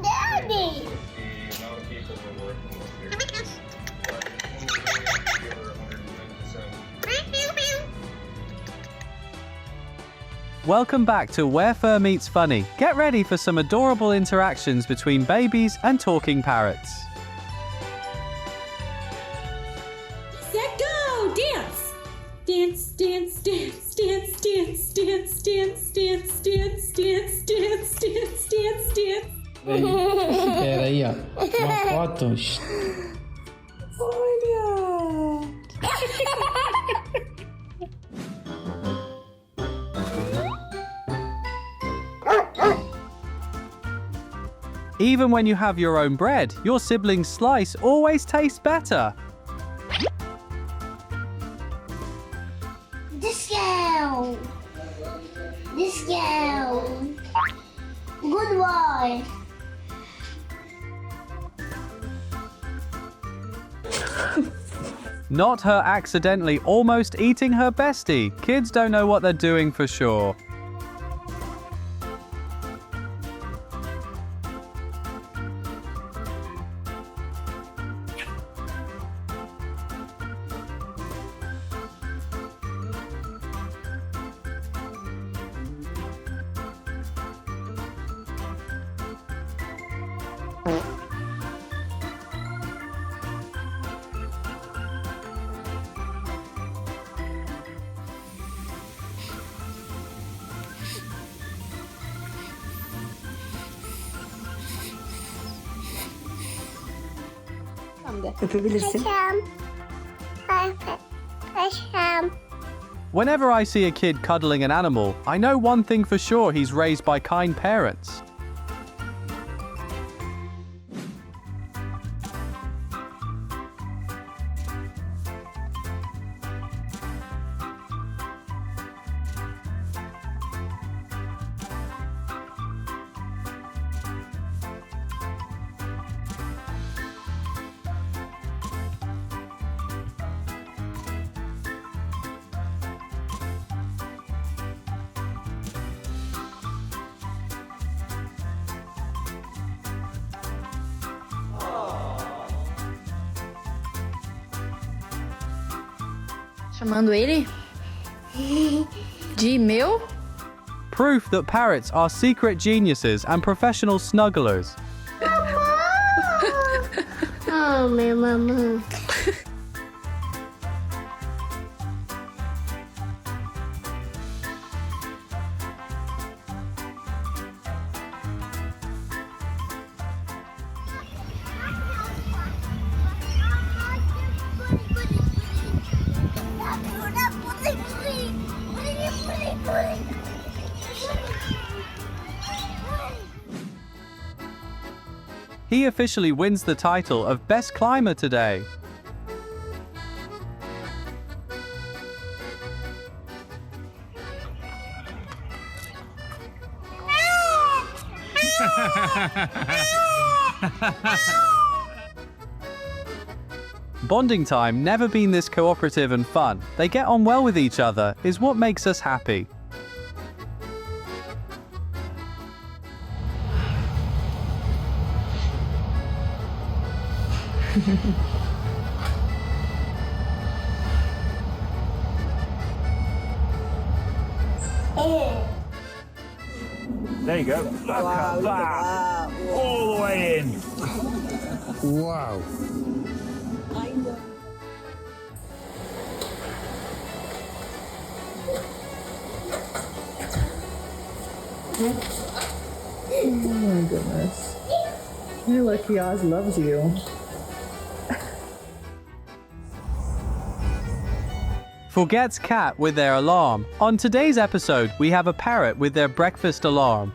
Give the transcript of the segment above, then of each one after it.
Daddy. Welcome back to Where Fur Meets Funny. Get ready for some adorable interactions between babies and talking parrots. Set, go! Dance! Dance, dance, dance, dance, dance, dance, dance, dance, dance, dance, dance, dance, dance, dance. Espera aí, ó. Uma foto. Olha! Even when you have your own bread, your sibling's slice always tastes better. Disco. Disco. Good boy. Not her accidentally almost eating her bestie. Kids don't know what they're doing for sure. Öpebilirsin. Paşam. Whenever I see a kid cuddling an animal, I know one thing for sure: he's raised by kind parents. Chamando ele de meu? Proof that parrots are secret geniuses and professional snugglers. Oh, meu mamãe. He officially wins the title of Best Climber today. Bonding time, never been this cooperative and fun. They get on well with each other, is what makes us happy. There you go. Look at that. All the way in. Uau! Oh my goodness. You're lucky Oz loves you. Forgets cat with their alarm. On today's episode, we have a parrot with their breakfast alarm.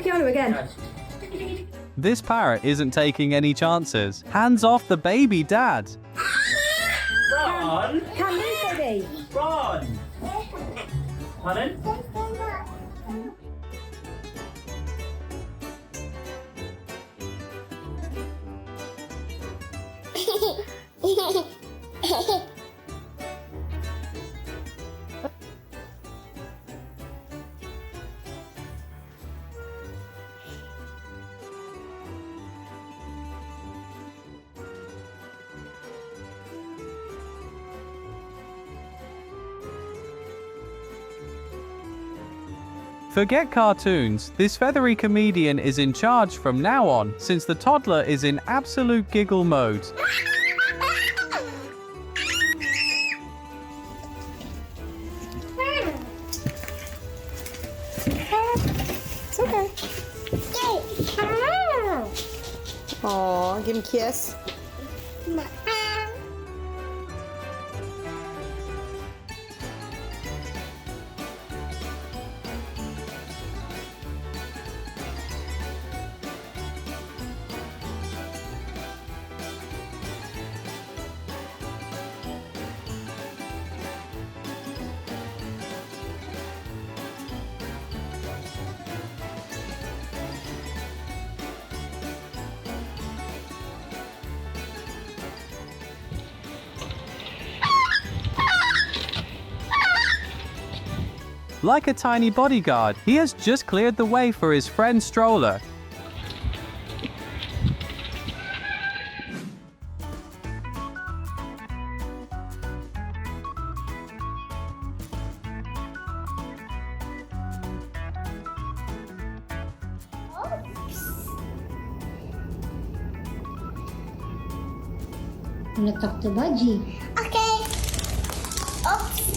Keanu again. This parrot isn't taking any chances. Hands off the baby dad. Ron! Come here, baby. Ron! Pardon? Forget cartoons, this feathery comedian is in charge from now on, since the toddler is in absolute giggle mode. It's okay. Aw, give him a kiss. Like a tiny bodyguard, he has just cleared the way for his friend Stroller. Wanna talk to Budgie? Okay. Oops.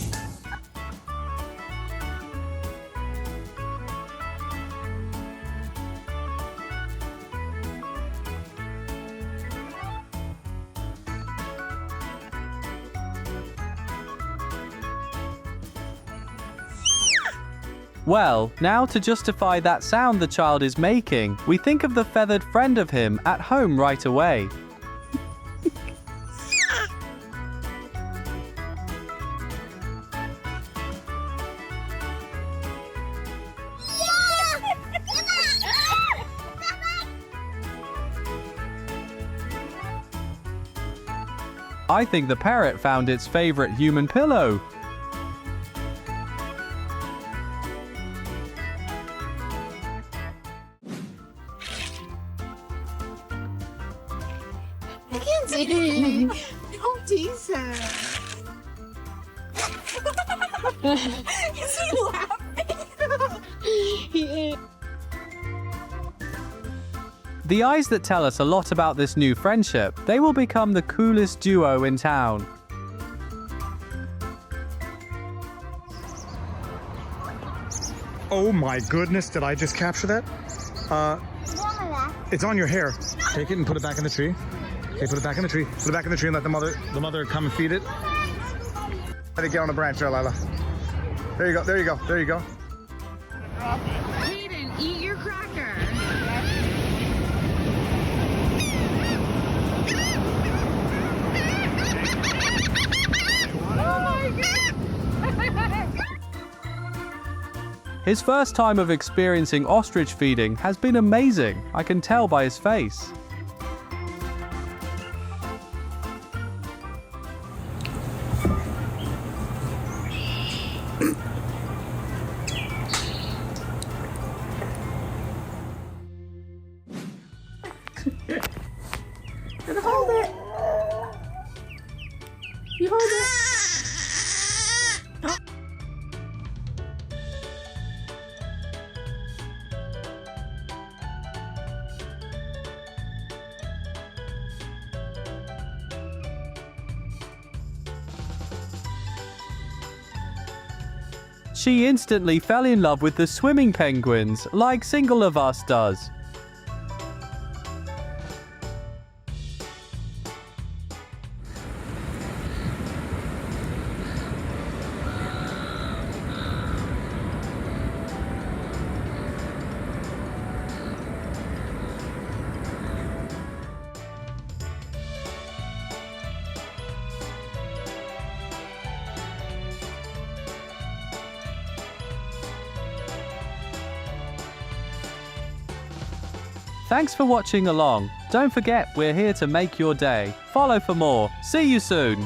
Well, now to justify that sound the child is making, we think of the feathered friend of him at home right away. I think the parrot found its favorite human pillow. Mackenzie, don't tease him. Is he laughing? He is. The eyes that tell us a lot about this new friendship. They will become the coolest duo in town. Oh my goodness, did I just capture that? It's on your hair. Take it and put it back in the tree. Okay, put it back in the tree. Put it back in the tree and let the mother come and feed it. Let it get on the branch there, Lila. There you go, there you go, there you go. Hayden, eat your cracker. His first time of experiencing ostrich feeding has been amazing. I can tell by his face. And hold it. You hold it. She instantly fell in love with the swimming penguins, like Single of Us does. Thanks for watching along. Don't forget, we're here to make your day. Follow for more. See you soon.